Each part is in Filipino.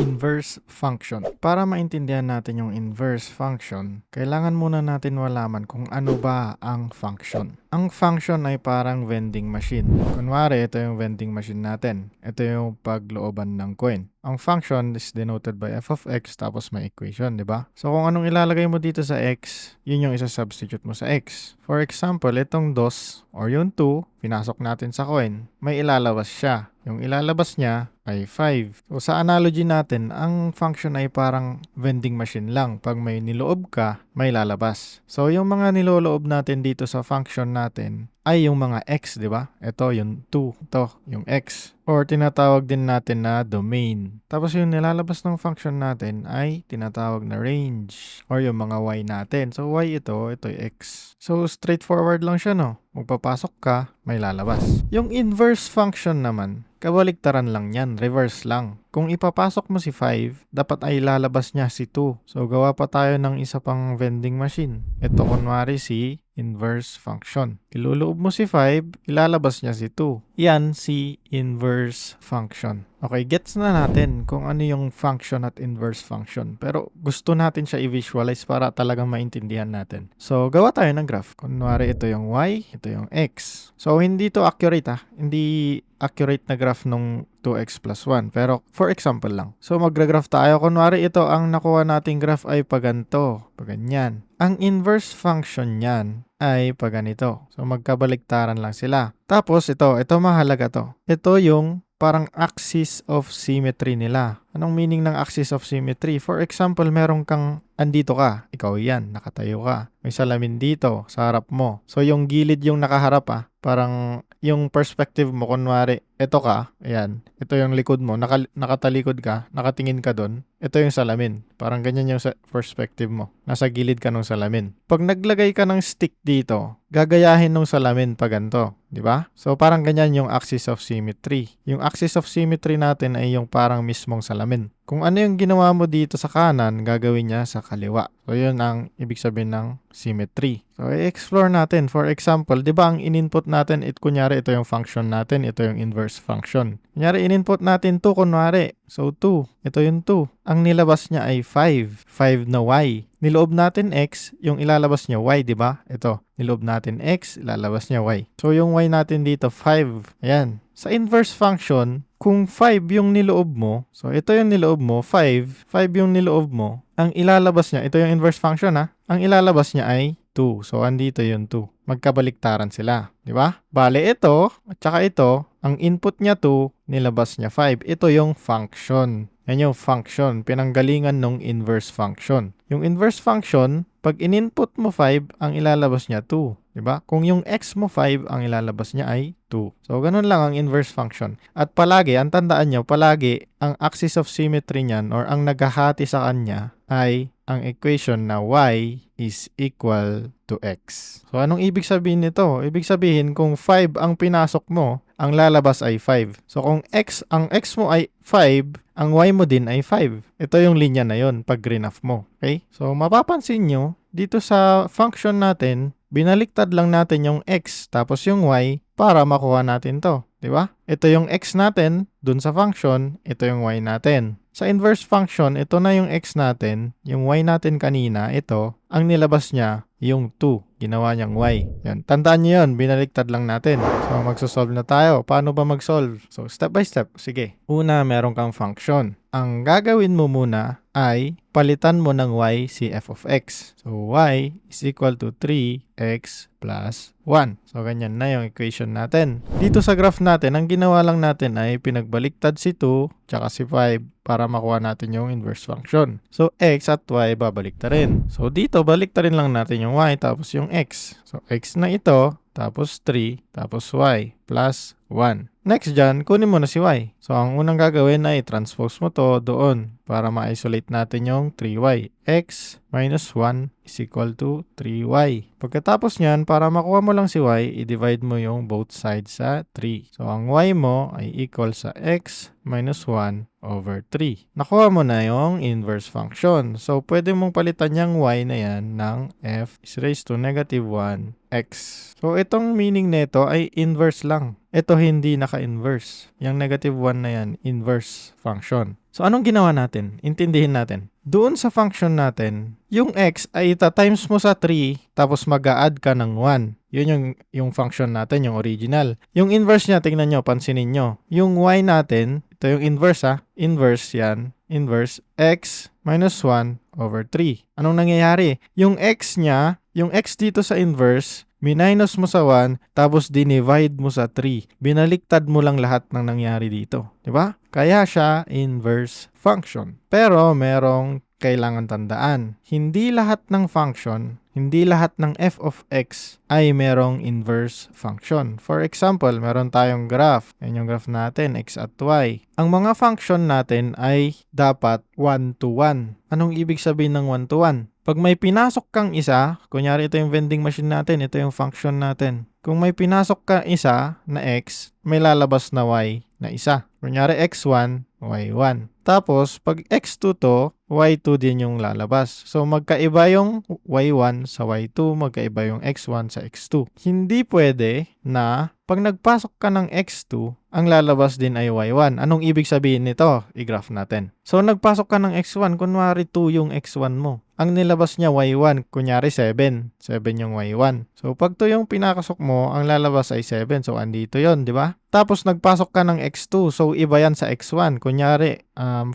Inverse function. Para maintindihan natin yung inverse function, kailangan muna natin malaman kung ano ba ang function. Ang function ay parang vending machine. Kunwari, ito yung vending machine natin. Ito yung paglooban ng coin. Ang function is denoted by f of x tapos may equation, di ba? So kung anong ilalagay mo dito sa x, yun yung isa-substitute mo sa x. For example, itong 2 or yung 2, pinasok natin sa coin, may ilalabas siya. Yung ilalabas niya ay 5. So sa analogy natin, ang function ay parang vending machine lang. Pag may niloob ka, may lalabas. So yung mga niloloob natin dito sa function natin ay yung mga x, di ba? Ito yung 2, ito yung x. Or tinatawag din natin na domain. Tapos yung nilalabas ng function natin ay tinatawag na range or yung mga y natin. So y ito yung x. So straightforward lang siya, no? Magpapasok ka, may lalabas. Yung inverse function naman, kabaliktaran lang yan, reverse lang. Kung ipapasok mo si 5, dapat ay lalabas niya si 2. So gawa pa tayo ng isa pang vending machine. Ito kunwari si inverse function. Iluloob mo si 5, ilalabas niya si 2. Yan si inverse function. Okay, gets na natin kung ano yung function at inverse function. Pero gusto natin siya i-visualize para talagang maintindihan natin. So, gawa tayo ng graph. Kunwari ito yung y, ito yung x. So, hindi to accurate Hindi accurate na graph nung 2x plus 1. Pero, for example lang. So, magra-graph tayo. Kunwari ito, ang nakuha nating graph ay paganto. Paganyan. Ang inverse function niyan ay paganito. So, magkabaliktaran lang sila. Tapos, ito mahalaga to. Ito yung parang axis of symmetry nila. Anong meaning ng axis of symmetry? For example, meron kang andito ka, ikaw yan, nakatayo ka. May salamin dito sa harap mo. So yung gilid yung nakaharap parang yung perspective mo, kunwari, ito ka, ayan, ito yung likod mo, nakatalikod ka, nakatingin ka doon, ito yung salamin. Parang ganyan yung perspective mo. Nasa gilid ka ng salamin. Pag naglagay ka ng stick dito, gagayahin ng salamin pa ganito. Di ba? So parang ganyan yung axis of symmetry. Yung axis of symmetry natin ay yung parang mismong salamin. Kung ano yung ginawa mo dito sa kanan, gagawin niya sa kaliwa. So yun ang ibig sabihin ng symmetry. So i-explore natin. For example, di ba ang in-input natin, kunyari ito yung function natin, ito yung inverse function. Kunyari in-input natin 2, kunwari. So 2, ito yung 2. Ang nilabas niya ay 5. 5 na y. Niloob natin x, yung ilalabas niya y, di ba? Ito, niloob natin x, ilalabas niya y. So yung y natin dito, 5. Ayan. Sa inverse function, kung 5 yung niloob mo, so ito yung niloob mo, 5 yung niloob mo, ang ilalabas niya, ito yung inverse function ang ilalabas niya ay 2. So andito yung 2. Magkabaliktaran sila, di ba? Bale ito, at saka ito, ang input niya 2, nilabas niya 5. Ito yung function. Yan yung function, pinanggalingan ng inverse function. Yung inverse function, pag in-input mo 5, ang ilalabas niya 2. Diba? Kung yung x mo 5, ang ilalabas niya ay 2. So, ganun lang ang inverse function. At palagi, ang tandaan nyo, palagi, ang axis of symmetry niyan or ang naghahati sa kanya ay ang equation na y is equal to x. So, anong ibig sabihin nito? Ibig sabihin, kung 5 ang pinasok mo, ang lalabas ay 5. So, kung ang x mo ay 5, ang y mo din ay 5. Ito yung linya na yon pag graph mo. Okay? So, mapapansin nyo, dito sa function natin, binaliktad lang natin yung x tapos yung y para makuha natin to. Di ba? Ito yung x natin dun sa function, ito yung y natin. Sa inverse function, ito na yung x natin, yung y natin kanina, ito, ang nilabas niya, yung 2. Ginawa niyang y. Yan. Tandaan niyo yun, binaliktad lang natin. So, magsosolve na tayo. Paano ba mag-solve? So, step by step. Sige. Una, meron kang function. Ang gagawin mo muna ay palitan mo ng y si f of x. So, y is equal to 3x plus 1. So, ganyan na yung equation natin. Dito sa graph natin, ang ginawa lang natin ay pinagbaliktad si 2 tsaka si 5 para makuha natin yung inverse function. So, x at y babaliktarin. So, dito baliktarin lang natin yung y tapos yung x. So, x na ito, tapos 3, tapos y, plus 1. Next dyan, kunin mo na si y. So, ang unang gagawin ay transpose mo to doon para ma-isolate natin yung 3y. X minus 1 is equal to 3y. Pagkatapos nyan, para makuha mo lang si y, i-divide mo yung both sides sa 3. So, ang y mo ay equal sa x minus 1 over 3. Nakuha mo na yung inverse function. So, pwede mong palitan yung y na yan ng f is raised to negative 1 x. So, itong meaning nito ay inverse lang. Ito hindi naka-inverse. Yung negative 1 na yan, inverse function. So anong ginawa natin? Intindihin natin. Doon sa function natin, yung x ay ita-times mo sa 3 tapos mag-a-add ka ng 1. Yun yung function natin, yung original. Yung inverse niya, tingnan nyo, pansinin nyo. Yung y natin, ito yung inverse inverse yan. Inverse x minus 1 over 3. Anong nangyayari? Yung x niya, yung x dito sa inverse, minus mo sa 1, tapos dinivide mo sa 3. Binaliktad mo lang lahat ng nangyari dito. Diba? Kaya siya inverse function. Pero merong kailangan tandaan. Hindi lahat ng function, hindi lahat ng f of x ay merong inverse function. For example, meron tayong graph. Yan yung graph natin, x at y. Ang mga function natin ay dapat 1 to 1. Anong ibig sabihin ng 1 to 1? Pag may pinasok kang isa, kunyari ito yung vending machine natin, ito yung function natin. Kung may pinasok ka isa na x, may lalabas na y na isa. Kunyari x1, y1. Tapos, pag x2 to, y2 din yung lalabas. So, magkaiba yung y1 sa y2, magkaiba yung x1 sa x2. Hindi pwede na pag nagpasok ka ng x2, ang lalabas din ay y1. Anong ibig sabihin nito? I-graph natin. So, nagpasok ka ng x1, kunwari 2 yung x1 mo. Ang nilabas niya y1, kunyari 7. 7 yung y1. So, pag 2 yung pinakasok mo, ang lalabas ay 7. So, andito yon, di ba? Tapos, nagpasok ka ng x2. So, iba yan sa x1. Kunyari, 4.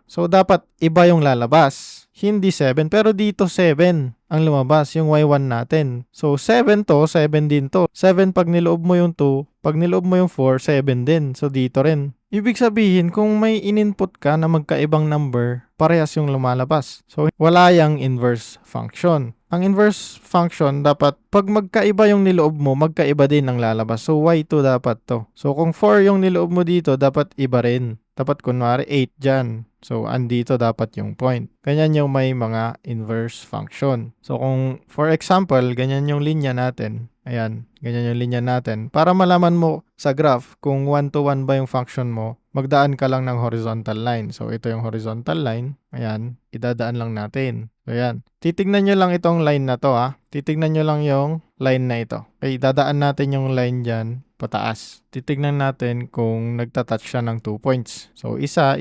So, dapat iba yung lalabas. Hindi 7. Pero dito 7 ang lumabas, yung y1 natin. So, 7 to, 7 din to. 7 pag niloob mo yung 2, pag niloob mo yung 4, 7 din. So, dito rin. Ibig sabihin, kung may in-input ka na magkaibang number, parehas yung lumalabas. So, wala yang inverse function. Ang inverse function, dapat pag magkaiba yung niloob mo, magkaiba din ang lalabas. So, y2 dapat to. So, kung 4 yung niloob mo dito, dapat iba rin. Dapat kunwari 8 dyan. So, andito dapat yung point. Ganyan yung may mga inverse function. So, kung for example, ganyan yung linya natin. Ayan, ganyan yung linya natin. Para malaman mo sa graph kung 1 to 1 ba yung function mo, magdaan ka lang ng horizontal line. So, ito yung horizontal line. Ayan, idadaan lang natin. So, ayan. Titignan nyo lang itong line na to Titignan nyo lang yung line na ito. Okay, dadaan natin yung line dyan pataas. Titignan natin kung nagtatouch siya ng 2 points. So, isa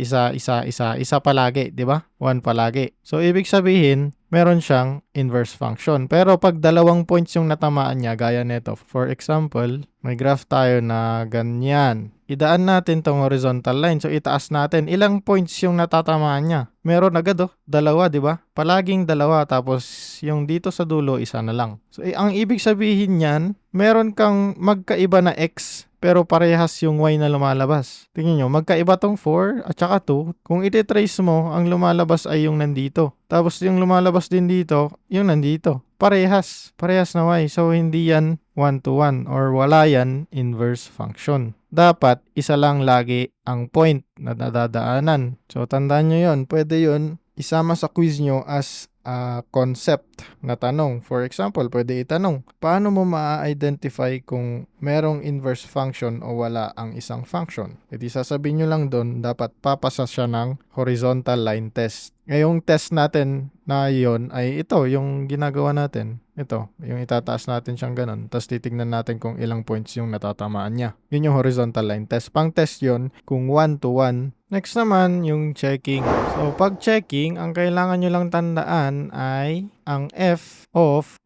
palagi, di ba? 1 palagi. So, ibig sabihin, meron siyang inverse function. Pero pag 2 points yung natamaan niya, gaya nito. For example, may graph tayo na ganyan. Idaan natin tong horizontal line. So, itaas natin. Ilang points yung natatamaan niya? Meron agad 2, di ba? Palaging 2, tapos yung dito sa dulo, isa na lang. So, ang ibig sabihin niyan, meron kang magkaiba na x, pero parehas yung y na lumalabas. Tingnan nyo, magkaiba tong 4 at saka 2. Kung iti-trace mo, ang lumalabas ay yung nandito. Tapos yung lumalabas din dito, yung nandito. Parehas na y. So, hindi yan 1 to 1 or wala yan inverse function. Dapat isa lang lagi ang point na nadadaanan. So, tandaan nyo yon. Pwede yon isama sa quiz nyo as concept na tanong. For example, pwede itanong, paano mo ma-identify kung merong inverse function o wala ang isang function? E di sasabihin nyo lang doon, dapat papasa siya ng horizontal line test. Ngayong test natin na yon ay ito, yung ginagawa natin. Ito, yung itataas natin siyang ganun. Tapos titignan natin kung ilang points yung natatamaan niya. Yun yung horizontal line test. Pang test yon kung 1 to 1. Next naman, yung checking. So, pag checking, ang kailangan nyo lang tandaan ay ang f of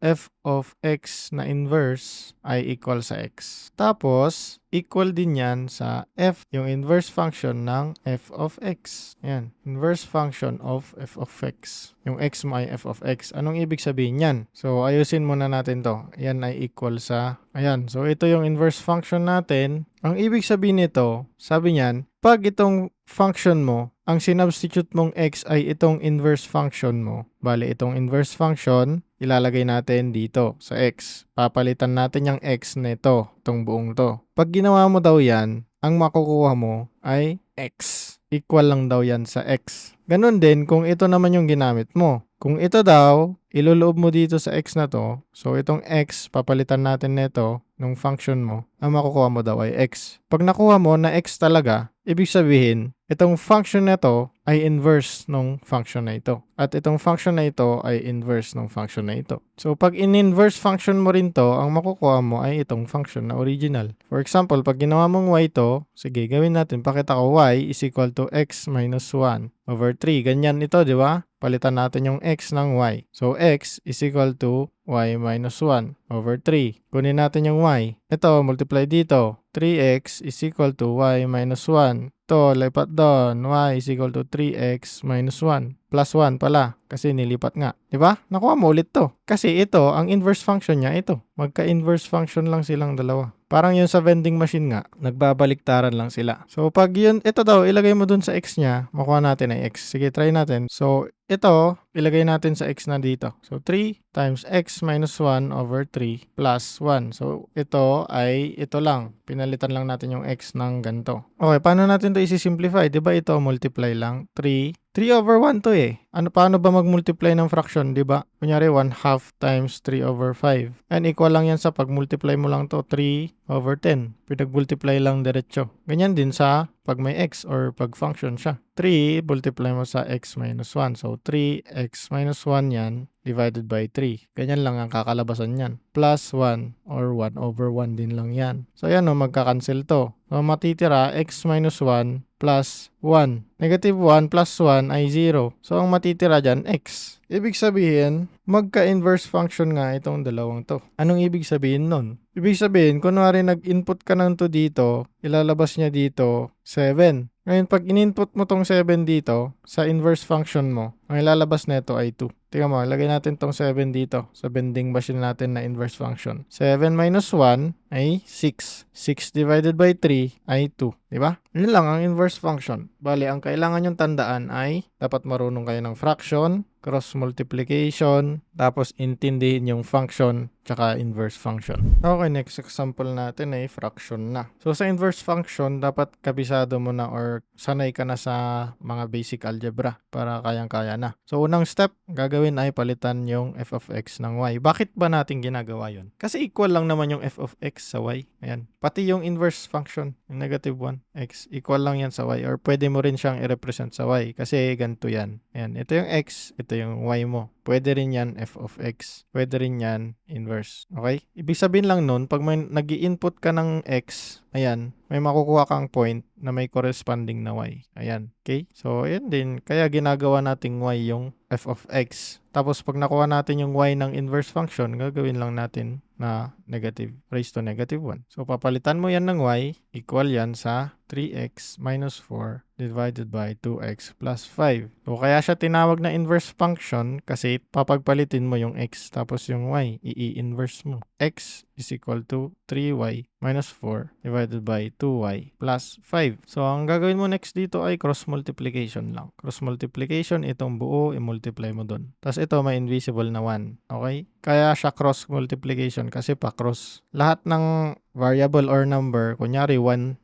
x na inverse ay equal sa x. Tapos, equal din yan sa f, yung inverse function ng f of x. Ayan, inverse function of f of x. Yung x mo ay f of x. Anong ibig sabihin yan? So, ayusin muna natin to. Yan ay equal sa, ayan. So, ito yung inverse function natin. Ang ibig sabihin nito, sabi niyan, pag itong function mo, ang sinubstitute mong x ay itong inverse function mo. Bale, itong inverse function, ilalagay natin dito sa x. Papalitan natin yung x nito, itong buong to. Pag ginawa mo daw yan, ang makukuha mo ay x. Equal lang daw yan sa x. Ganun din kung ito naman yung ginamit mo. Kung ito daw, iluloob mo dito sa x na to. So, itong x, papalitan natin nito ng function mo, ang makukuha mo daw ay x. Pag nakuha mo na x talaga, ibig sabihin, itong function na ito ay inverse ng function na ito. At itong function na ito ay inverse ng function na ito. So, pag in-inverse function mo rin to, ang makukuha mo ay itong function na original. For example, pag ginawa mong y to, sige, gawin natin. Pakita ko y is equal to x minus 1 over 3. Ganyan ito, di ba? Palitan natin yung x ng y. So, x is equal to y minus 1 over 3. Kunin natin yung y. Ito, multiply dito. 3x is equal to y minus 1. Ito, lipat doon. Y is equal to 3x minus 1. Plus 1 pala. Kasi nilipat nga. Diba? Nakuha mo ulit to. Kasi ito, ang inverse function niya, ito. Magka-inverse function lang silang dalawa. Parang yun sa vending machine nga, nagbabaliktaran lang sila. So, pag yun, ito daw, ilagay mo dun sa x niya, makuha natin ay x. Sige, try natin. So, ito, ilagay natin sa x na dito. So, 3 times x minus 1 over 3 plus 1. So, ito ay, ito lang. Pinalitan lang natin yung x ng ganito. Okay, paano natin to isi-simplify? Diba ito, multiply lang. 3 over 1 to eh. Paano ba mag-multiply ng fraction, di ba? Kunyari, 1/2 times 3 over 5. And equal lang yan sa pag-multiply mo lang to, 3 over 10. Pinag-multiply lang diretso. Ganyan din sa pag may x or pag function siya. 3, multiply mo sa x minus 1. So, 3x minus 1 yan divided by 3. Ganyan lang ang kakalabasan yan. Plus 1 or 1 over 1 din lang yan. So, yan o, magka-cancel to. So, matitira x minus 1 plus 1. Negative 1 plus 1 ay 0. So, ang matitira dyan, x. Ibig sabihin, magka-inverse function nga itong dalawang to. Anong ibig sabihin nun? Ibig sabihin, kunwari nag-input ka ng 2 dito, ilalabas niya dito 7. Ngayon, pag in-input mo tong 7 dito, sa inverse function mo, ang ilalabas nito ay 2. Tingnan mo, lagay natin tong 7 dito sa vending machine natin na inverse function. 7 minus 1 ay 6. 6 divided by 3 ay 2. Diba? Yun lang ang inverse function. Bali, ang kailangan yung tandaan ay dapat marunong kayo ng fraction, cross multiplication, tapos intindihin yung function, tsaka inverse function. Okay, next example natin ay fraction na. So, sa inverse function, dapat kabisado mo na or sanay ka na sa mga basic algebra para kayang-kaya na. So, unang step, gagawin ay palitan yung f of x ng y. Bakit ba natin ginagawa yun? Kasi equal lang naman yung f of x sa y. Ayan. Pati yung inverse function, yung negative 1, x, equal lang yan sa y. Or pwede mo rin siyang i-represent sa y kasi ganito yan. Ayan. Ito yung x, ito yung y mo. Pwede rin yan f of x. Pwede rin yan inverse. Okay? Ibig sabihin lang nun, pag may nag-i-input ka ng x, ayan, may makukuha kang point na may corresponding na y. Ayan. Okay? So, ayan din. Kaya ginagawa nating y yung f of x. Tapos, pag nakuha natin yung y ng inverse function, gagawin lang natin na negative, raised to negative 1. So, papalitan mo yan ng y, equal yan sa 3x minus 4 divided by 2x plus 5. So, kaya siya tinawag na inverse function kasi papagpalitin mo yung x tapos yung y, i-inverse mo. X is equal to 3y minus 4 divided by 2y plus 5. So, ang gagawin mo next dito ay cross multiplication lang. Cross multiplication, itong buo, i-multiply mo dun. Tapos ito, may invisible na 1. Okay? Kaya siya cross multiplication kasi pa cross. Lahat ng variable or number, kunyari 1,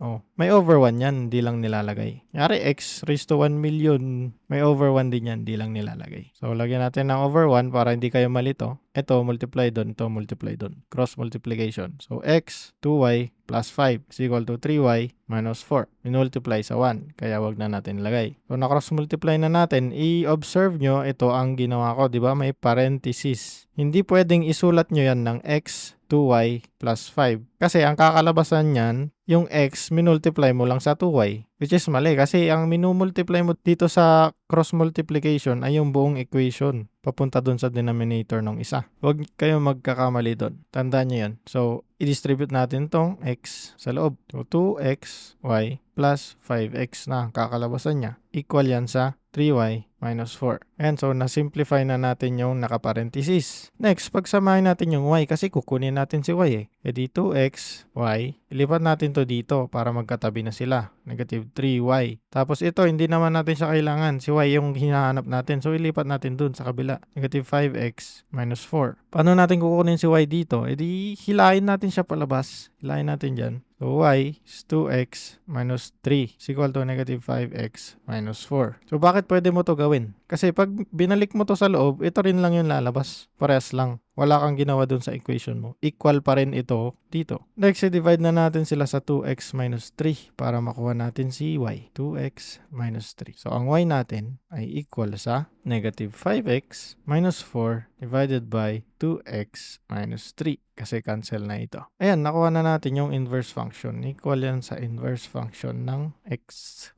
oh, may over 1 yan, hindi lang nilalagay. Kunyari x raised to 1 million, may over 1 din yan, hindi lang nilalagay. So, lagyan natin ng over 1 para hindi kayo malito. Ito, multiply doon, ito, multiply doon. Cross multiplication. So, x, 2y, plus 5 is equal to 3y minus 4. Minultiply sa 1, kaya wag na natin lagay. So, na-cross multiply na natin, i-observe nyo, ito ang ginawa ko, di ba? May parenthesis. Hindi pwedeng isulat nyo yan ng x, 2y plus 5. Kasi ang kakalabasan niyan, yung x, minultiply mo lang sa 2y. Which is mali kasi ang minumultiply mo dito sa cross multiplication ay yung buong equation. Papunta dun sa denominator ng isa. Huwag kayo magkakamali dun. Tandaan nyo yan. So, i-distribute natin tong x sa loob. So, 2xy plus 5x na kakalabasan niya. Equal yan sa 3y minus 4. And so, na-simplify na natin yung nakaparenthesis. Next, pagsamahin natin yung y kasi kukunin natin si y eh. E di 2x, y. Ilipat natin to dito para magkatabi na sila. Negative 3y. Tapos ito, hindi naman natin siya kailangan. Si y yung hinahanap natin. So, ilipat natin dun sa kabila. Negative 5x minus 4. Paano natin kukunin si y dito? E di, hilahin natin siya palabas. Hilahin natin dyan. So, y is 2x minus 3 is equal to negative 5x minus 4. So, bakit pwede mo to gawin? Kasi pag binalik mo to sa loob, ito rin lang yung lalabas. Parehas lang. Wala kang ginawa dun sa equation mo. Equal pa rin ito dito. Next, i-divide na natin sila sa 2x minus 3 para makuha natin si y. 2x minus 3. So, ang y natin ay equal sa negative 5x minus 4 divided by 2x minus 3 kasi cancel na ito. Ayan, nakuha na natin yung inverse function. Equal yan sa inverse function ng x.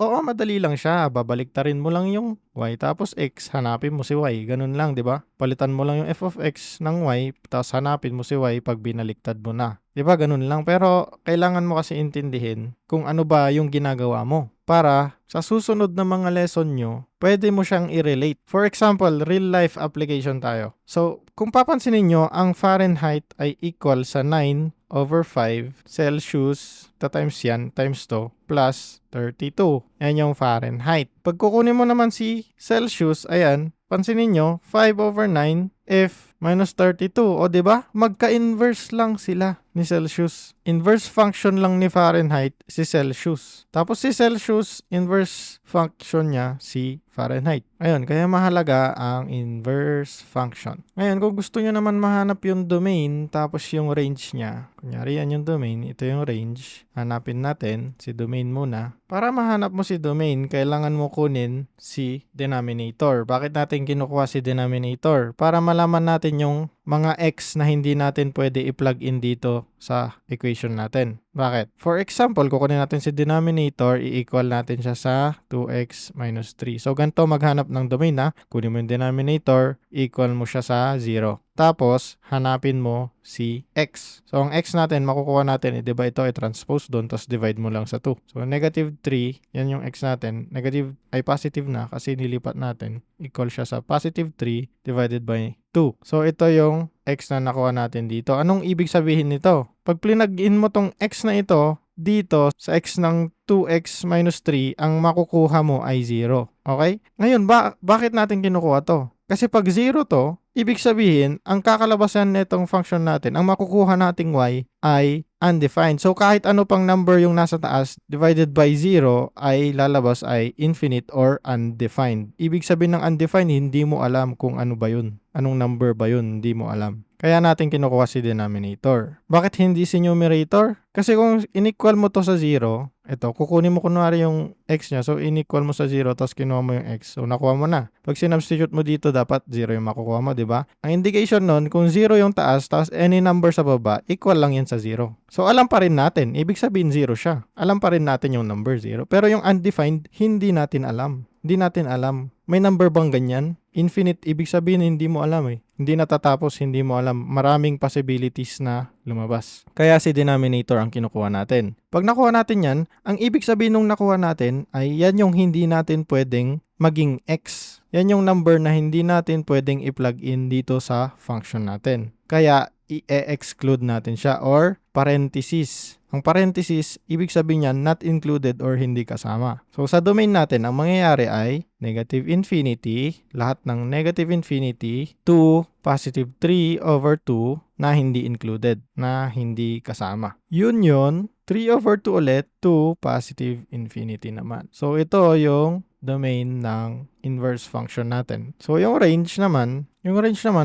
Oo, madali lang siya. Babaliktarin mo lang yung y tapos x, hanapin mo si y. Ganun lang, di ba? Palitan mo lang yung f of x ng y tapos hanapin mo si y pag binaliktad mo na. Di ba? Ganun lang. Pero kailangan mo kasi intindihin kung ano ba yung ginagawa mo para sa susunod na mga lesson nyo, pwede mo siyang i-relate. For example, real life application tayo. So, kung papansinin nyo, ang Fahrenheit ay equal sa 9/5 Celsius, times yan, times to, plus 32. Yan yung Fahrenheit. Pag kukunin mo naman si Celsius, ayan, pansinin nyo, 5/9 F minus 32. O diba? Magka-inverse lang sila ni Celsius. Inverse function lang ni Fahrenheit si Celsius. Tapos si Celsius, inverse function niya si Fahrenheit. Ayun, kaya mahalaga ang inverse function. Ngayon, kung gusto nyo naman mahanap yung domain tapos yung range niya, kunyari yan yung domain, ito yung range, hanapin natin si domain muna. Para mahanap mo si domain, kailangan mo kunin si denominator. Bakit natin kinukuha si denominator? Para malaman natin yung mga x na hindi natin pwede i-plug in dito sa equation natin. Bakit? For example, kukunin natin si denominator, i-equal natin siya sa 2x minus 3. So, ganito maghanap ng domain na. Kunin mo yung denominator, equal mo siya sa 0. Tapos, hanapin mo si x. So, ang x natin, makukuha natin, diba ito, i-transpose doon, tapos divide mo lang sa 2. So, negative 3, yan yung x natin. Negative ay positive na kasi nilipat natin. Equal siya sa positive 3 divided by 2. So, ito yung x na nakuha natin dito. Anong ibig sabihin nito? Pag plinag-in mo tong x na ito, dito sa x ng 2x minus 3, ang makukuha mo ay 0. Okay? Ngayon, bakit natin kinukuha to? Kasi pag 0 to, ibig sabihin, ang kakalabasan nitong function natin, ang makukuha nating y ay undefined. So kahit ano pang number yung nasa taas, divided by 0 ay lalabas ay infinite or undefined. Ibig sabihin ng undefined, hindi mo alam kung ano ba yun. Anong number ba yun, hindi mo alam. Kaya natin kinukuha si denominator. Bakit hindi si numerator? Kasi kung inequal mo to sa 0, ito, kukunin mo kunwari yung x niya. So, inequal mo sa 0, tapos kinuha mo yung x. So, nakuha mo na. Pag sinubstitute mo dito, dapat 0 yung makukuha mo, di ba? Ang indication nun, kung 0 yung taas, tapos any number sa baba, equal lang yan sa 0. So, alam pa rin natin. Ibig sabihin 0 siya. Alam pa rin natin yung number 0. Pero yung undefined, hindi natin alam. Hindi natin alam. May number bang ganyan? Infinite, ibig sabihin hindi mo alam eh. Hindi natatapos, hindi mo alam. Maraming possibilities na lumabas. Kaya si denominator ang kinukuha natin. Pag nakuha natin yan, ang ibig sabihin nung nakuha natin ay yan yung hindi natin pwedeng maging x. Yan yung number na hindi natin pwedeng i-plug in dito sa function natin. Kaya i-exclude natin siya or parenthesis. Ang parenthesis, ibig sabihin niyan not included or hindi kasama. So sa domain natin, ang mangyayari ay negative infinity, lahat ng negative infinity to positive 3/2 na hindi included, na hindi kasama. Union, 3/2 ulit to positive infinity naman. So ito yung domain ng inverse function natin. So yung range naman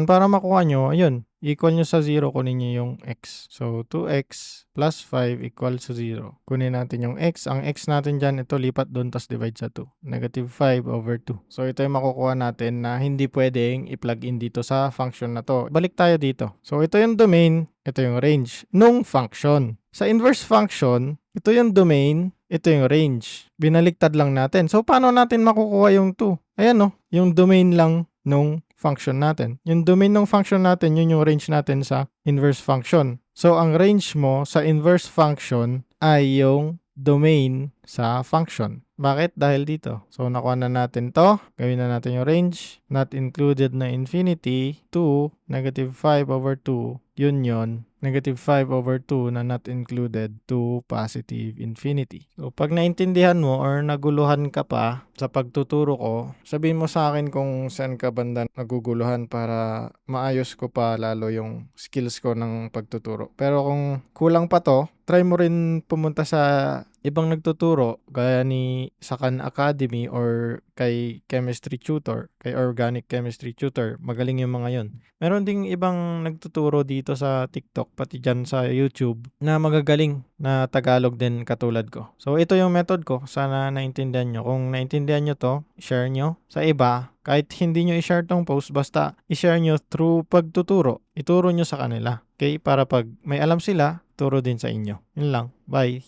para makuha nyo, ayun, equal nyo sa 0, kunin nyo yung x. So 2x plus 5 equals to 0. Kunin natin yung x. Ang x natin dyan, ito lipat doon, tas divide sa 2. Negative 5/2. So ito yung makukuha natin na hindi pwedeng i-plug in dito sa function na to. Balik tayo dito. So ito yung domain, ito yung range nung function. Sa inverse function, ito yung domain, ito yung range. Binaliktad lang natin. So paano natin makukuha yung 2? Ayan no, yung domain lang nung function natin. Yung domain ng function natin, yun yung range natin sa inverse function. So, ang range mo sa inverse function ay yung domain sa function. Bakit? Dahil dito. So, nakuha na natin to. Gawin na natin yung range. Not included na infinity to negative 5/2 union negative 5/2 na not included to positive infinity. So, pag naintindihan mo or naguluhan ka pa sa pagtuturo ko, sabihin mo sa akin kung saan ka banda naguguluhan para maayos ko pa lalo yung skills ko ng pagtuturo. Pero kung kulang pa to, try mo rin pumunta sa ibang nagtuturo gaya ni sa Khan Academy or kay Chemistry Tutor, kay Organic Chemistry Tutor, magaling yung mga yon. Meron ding ibang nagtuturo dito sa TikTok pati diyan sa YouTube na magagaling na Tagalog din katulad ko. So ito yung method ko, sana naintindihan nyo. Kung naintindihan nyo 'to, share nyo sa iba. Kahit hindi nyo i-share 'tong post, basta i-share nyo through pagtuturo. Ituro nyo sa kanila, okay? Para 'pag may alam sila, turo din sa inyo. Yun lang, bye.